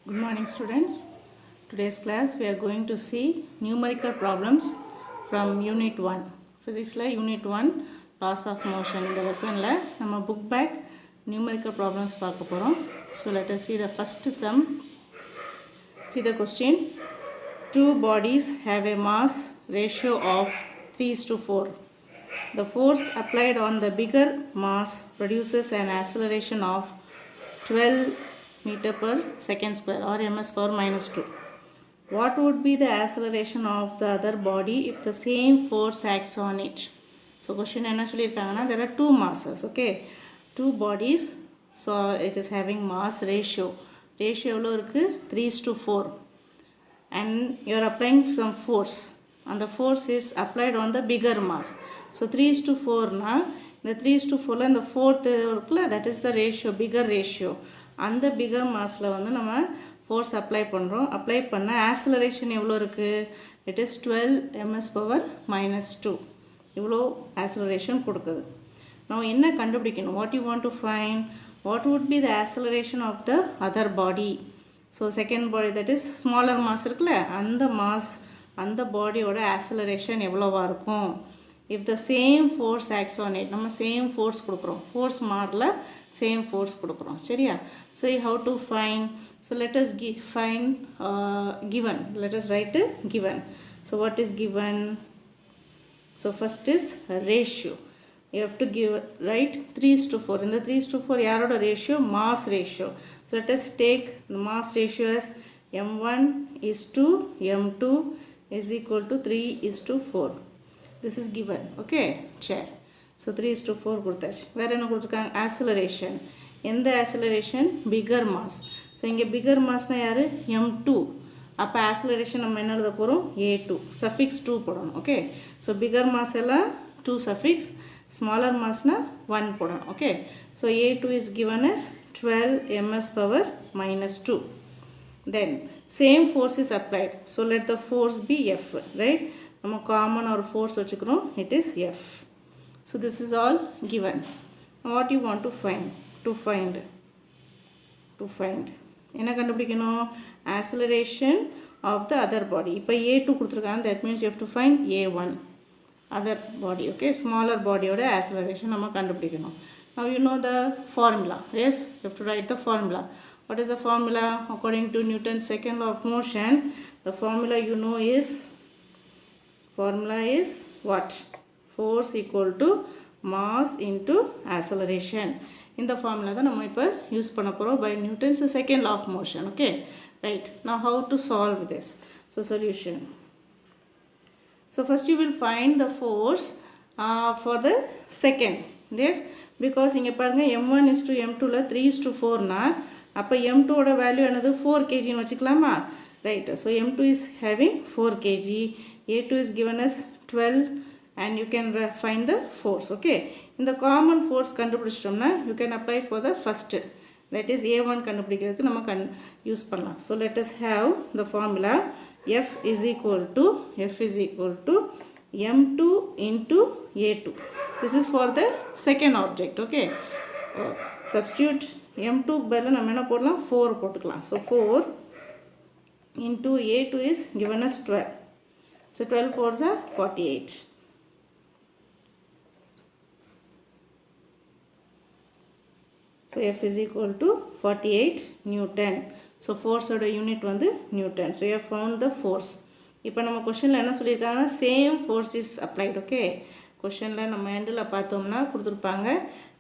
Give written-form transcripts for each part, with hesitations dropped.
Good morning, students. Today's class we are going to see numerical problems from Unit 1. Physics la Unit 1 Laws of Motion. In the lesson la நம்ம book back numerical problems பார்க்க போறோம். So let us see the first sum. See the question. Two bodies have a mass ratio of 3:4. The force applied on the bigger mass produces an acceleration of 12 meter per second square or ms power minus 2. What would be the acceleration of the other body if the same force acts on it? So question என்ன சொல்லியிருக்காங்கன்னா there are two masses, okay, two bodies, so it is having mass ratio எவ்வளோ இருக்குது 3:4 and you are applying some force and the force is applied on the bigger mass. So 3:4 na இந்த 3:4 இந்த fourth இருக்குல்ல, that is the ratio, bigger ratio. அந்த bigger massல வந்து நம்ம force apply பண்ணுறோம். apply பண்ண acceleration எவ்வளோ இருக்குது, it is 12 ms power minus 2. இவ்வளோ acceleration கொடுக்குது. now என்ன கண்டுபிடிக்கணும், what you want to find, what would be the acceleration of the other body. so second body, that is smaller mass இருக்குல்ல, அந்த mass அந்த பாடியோட acceleration எவ்வளோவா இருக்கும் if the same force acts on it. நம்ம same force கொடுக்குறோம், force மாறல, same force கொடுக்குறோம், சரியா. so how to find, so let us find given, let us write given. so what is given, so first is ratio. you have to write 3:4. in the 3:4 யாரோட ratio, mass ratio. so let us take the mass ratio as m1 is to m2 is equal to 3:4. this is given, okay, chair. so 3:4 கொடுத்தாச்சு. வேறு என்ன கொடுத்துருக்காங்க, acceleration. எந்த acceleration, bigger mass. so இங்கே bigger massனா யார், m2. அப்போ acceleration நம்ம என்ன எழுத போகிறோம், a2 suffix 2 போடணும், okay. so bigger mass எல்லாம் 2 suffix, smaller massனா 1 போடணும், okay. so a2 is given as 12 ms power minus 2. then same force is applied, so let the force be f, right. நம்ம common or force வச்சுக்கிறோம், it is f. so this is all given. what you want to find, என்ன கண்டுபிடிக்கணும், acceleration of the other body. இப்போ a2 கொடுத்துருக்காங்க, that means you have to find a1 other body, okay, smaller body ஓட acceleration நம்ம கண்டுபிடிக்கணும். now you know the formula, yes, you have to write the formula. what is the formula, according to Newton's second law of motion, the formula you know is what, force equal to mass into acceleration. இந்த formula தான் நம்ம இப்போ use பண்ண போகிறோம் by Newton's second law of motion, okay, right. now how to solve this, so solution. so first you will find the force for the second, yes, because இங்கே பாருங்க m1 is to m2 ல 3:4 னா அப்போ m2 ஓட value என்னது 4 kg ன்னு வச்சுக்கலாமா, right. so m2 is having 4 kg, a2 is given as 12 and you can find the force, okay. in the common force கண்டுபிடிச்சிட்டோம்னா you can apply for the first, that is a1 கண்டுபிடிக்கிறதுக்கு நம்ம use பண்ணலாம். so let us have the formula f is equal to m2 into a2. this is for the second object, okay. substitute m2 பதிலா நம்ம என்ன போடலாம், 4 போட்டுக்கலாம். so 4 into a2 is given as 12. so 12 4s are 48. so f is equal to 48 Newton. so force oda unit வந்து Newton. so you have found the force. இப்போ நம்ம கொஸ்டினில் என்ன சொல்லியிருக்காங்கன்னா same force is applied, okay. கொஸ்டினில் நம்ம எண்டில் பார்த்தோம்னா கொடுத்துருப்பாங்க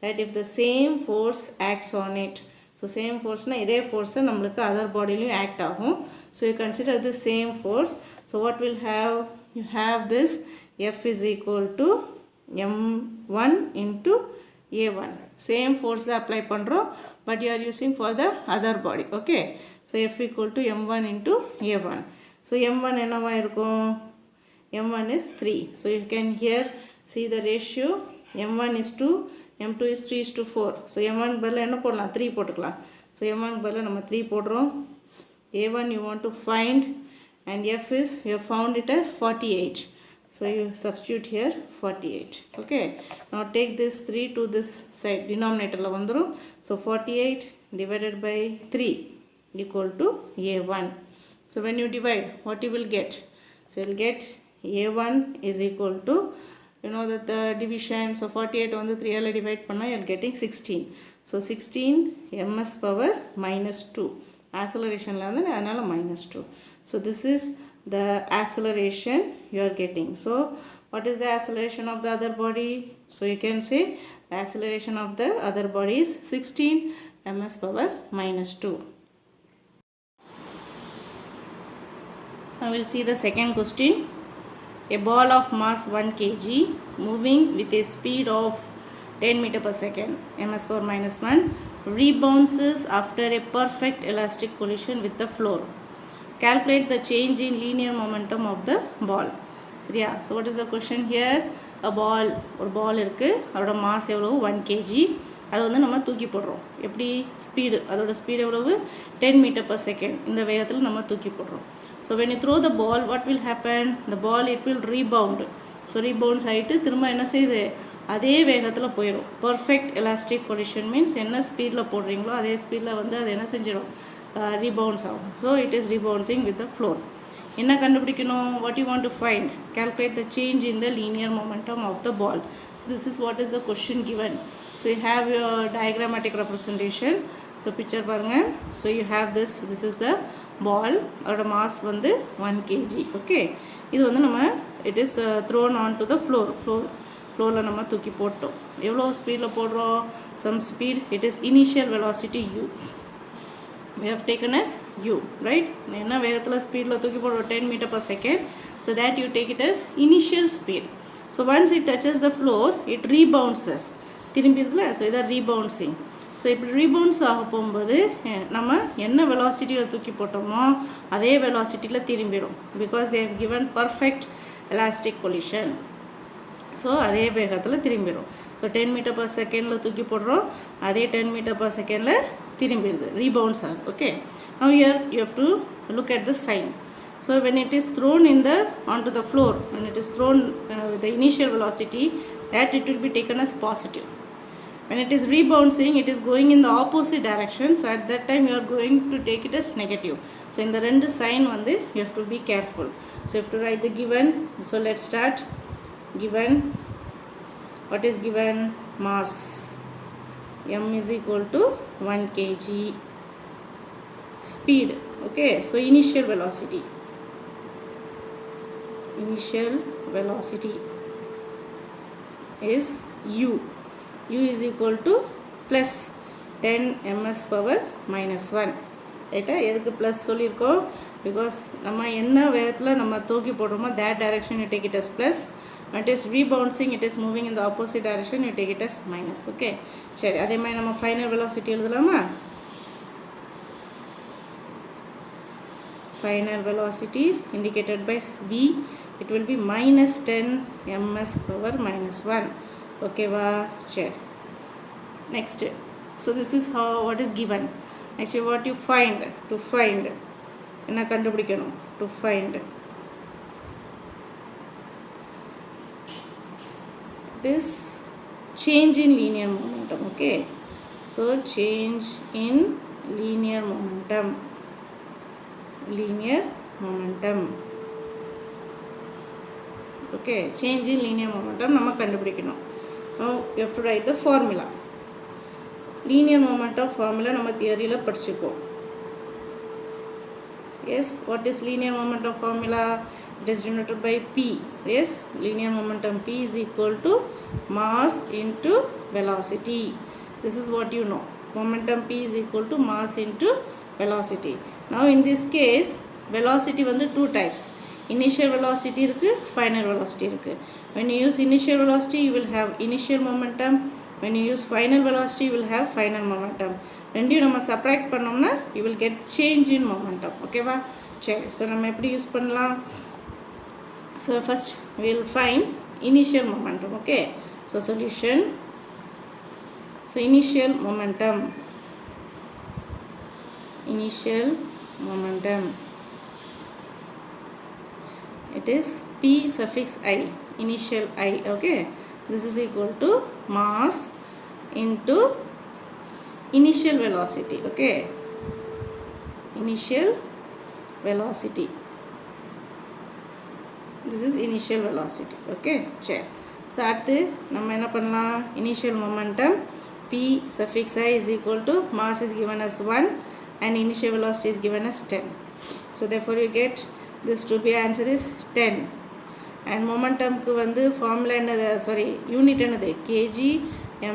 that if the same force acts on it. so same forceனா இதே force தான் நம்மளுக்கு other bodyலையும் act ஆகும். so you consider the same force. so what will have, you have this f is equal to m1 into a1. same force apply பண்ணுறோம் but you are using for the other body, okay. so f equal to m1 into a1. so m1 என்னவா இருக்கும், m1 is 3. so you can here see the ratio, m1 is 2, m2 is 3:4. so m1 பதிலா என்ன போடலாம், 3 போட்டுக்கலாம். so m1 பதிலா நம்ம 3 போடுறோம். a1 you want to find and f is, you have found it as 48. so you substitute here 48, okay. now take this 3 to this side, denominator la vandrum. so 48 divided by 3 equal to a1. So when you divide, what you will get? So you will get a1 is equal to, you know that the division, so 48 on the 3 all divide panna, you are getting 16. So 16 ms power minus 2. Acceleration la adanaala minus 2. So this is the acceleration you are getting. So what is the acceleration of the other body? So you can say the acceleration of the other body is 16 ms power minus 2. Now we will see the second question. A ball of mass 1 kg moving with a speed of 10 meter per second ms power minus 1 rebounces after a perfect elastic collision with the floor. Calculate the change in linear momentum of the ball. சரியா? So what is the question here? A ball, ஒரு ball இருக்கு, அதோட mass எவ்வளவு 1 kg, அது வந்து நம்ம தூக்கி போடுறோம். எப்படி? ஸ்பீடு, அதோட ஸ்பீடு எவ்வளவு 10 மீட்டர் per second. இந்த வேகத்தில் நம்ம தூக்கி போடுறோம். So when you throw the ball, what will happen? The ball, it will rebound. So rebounds ஆயிட்டு திரும்ப என்ன செய்யுது? அதே வேகத்தில் போயிடும். Perfect elastic collision means என்ன ஸ்பீடில் போடுறீங்களோ அதே ஸ்பீடில் வந்து அது என்ன செஞ்சிடும்? Rebounds ஆகும். So it is rebouncing with the floor. என்ன கண்டுபிடிக்கணும்? What you want to find? Calculate the change in the linear momentum of the ball. So this is what is the question given. So you have your diagrammatic representation. So picture பாருங்க. So you have this is the ball. அதோட mass வந்து 1 kg. Okay. இது வந்து நம்ம it is thrown onto the floorல நம்ம தூக்கி போட்டோம். எவ்வளோ ஸ்பீடில் போடுறோம்? Some speed. It is initial velocity u. We have taken as u, right? என்ன வேகத்தில் ஸ்பீடில் தூக்கி போடுறோம்? 10 meter per second. So that you take it as initial speed. So once it touches the floor, it rebounces. திரும்பிடுதுல? So இதான் rebouncing. So இப்படி rebounce ஆக போகும்போது நம்ம என்ன வெலாசிட்டியில் தூக்கி போட்டோமோ அதே வெலாசிட்டியில் திரும்பிடும். Because they have given perfect elastic collision. So அதே வேகத்தில் திரும்பிடும். ஸோ 10 மீட்டர் per செகண்டில் தூக்கி போடுறோம், அதே 10 மீட்டர் per செகண்டில் திரும்பிடுது, ரீபவுன்ஸ் ஆகுது. Okay. Now here you have to look at the sign. So when it is thrown onto the floor, when it is thrown with the initial velocity, that it will be taken as positive. When it is rebouncing, it is going in the opposite direction. So at that time you are going to take it as negative. So in the rendu sign வந்து you have to be careful. So you have to write the given. So let's start. Given, what is given? Mass m is equal to 1 kg. Speed, okay. So initial velocity is u. U is equal to plus 10 ms power minus 1. ரைட்டா? எதுக்கு plus சொல்லியிருக்கோம்? Because நம்ம என்ன வேகத்தில் நம்ம தூக்கி போடுறோமோ that direction you take it as plus. When it is rebouncing, it is moving in the opposite direction, you take it as minus. Okay. சரி, அதே மாதிரி நம்ம ஃபைனல் வெலாசிட்டி எழுதலாமா? Final velocity indicated by v, it will be minus 10 ms power minus 1. Okay va? Sure. Next, so this is how what is given. Actually what you find, to find என்ன கண்டுபிடிக்கணும்? To find this change in linear momentum. Okay. So change in linear momentum. Okay, change in linear momentum நம்ம கண்டுபிடிக்கணும். Now you have to write the formula. Linear momentum formula நம்ம தியரியில் படிச்சுக்கோம். Yes, what is linear momentum formula? It is denoted by P. Yes, linear momentum P is equal to mass into velocity. This is what you know. Momentum P is equal to mass into velocity. Now in this case, velocity வந்து two types. Initial velocity இருக்கு, final velocity இருக்கு. When you use initial velocity, you will have initial momentum. When you use final velocity, you will have final momentum. ரெண்டையும் நம்ம subtract பண்ணோம்னா you will get change in momentum. ஓகேவா? சரி, so நம்ம எப்படி use பண்ணலாம்? So first we will find initial momentum. Okay. So solution. So initial momentum. It is P suffix I, initial I. Okay. This is equal to mass into initial velocity. Okay. initial velocity. This is initial velocity. Okay, சரி. So அடுத்து நம்ம என்ன பண்ணலாம், initial momentum P suffix I is equal to mass is given as 1 and initial velocity is given as 10. So therefore you get this to be answer is 10. And momentum க்கு வந்து formula என்னது, sorry, unit என்னது, kg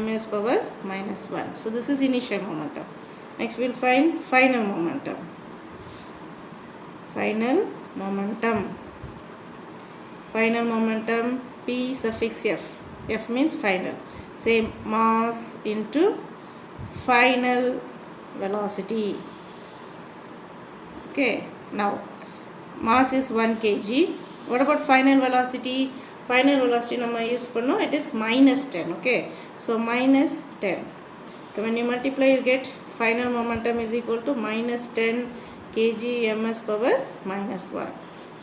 ms power minus 1. So this is initial momentum. Next we will find final momentum. Final momentum. Final momentum P suffix F. F means final. Same, mass into final velocity. Okay, now mass is 1 kg. What about final velocity? Final velocity நம்ம use பண்ணோம், it is minus 10. Okay, so minus 10. So when you multiply you get final momentum is equal to minus 10 kg ms power minus 1.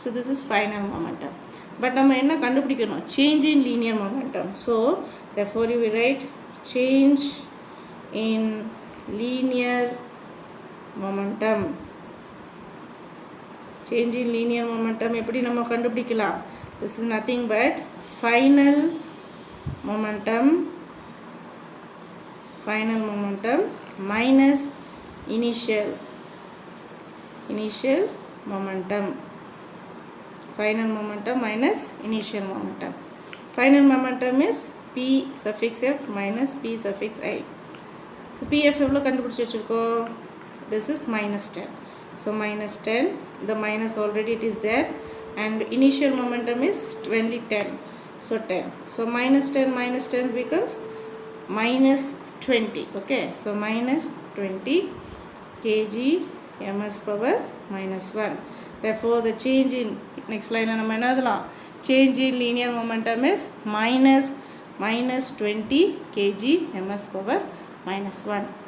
So this is final momentum. But நம்ம என்ன கண்டுபிடிக்கணும், change in linear momentum. So therefore you will write change in linear momentum. Change in linear momentum எப்படி நம்ம கண்டுபிடிக்கலாம், this is nothing but final momentum minus initial momentum. Final momentum minus initial momentum. Final momentum is P suffix F minus P suffix I. So PF எவ்வளோ கண்டுபிடிச்சி வச்சுருக்கோம், this is minus 10. So minus 10, the minus already it is there, and initial momentum is only 10. So 10. So minus 10 becomes minus 20. Okay, so minus 20 kg ms power minus 1. Therefore the change in next line நம்ம என்ன எழுதலாம், change in linear momentum is minus 20 kg ms power minus 1.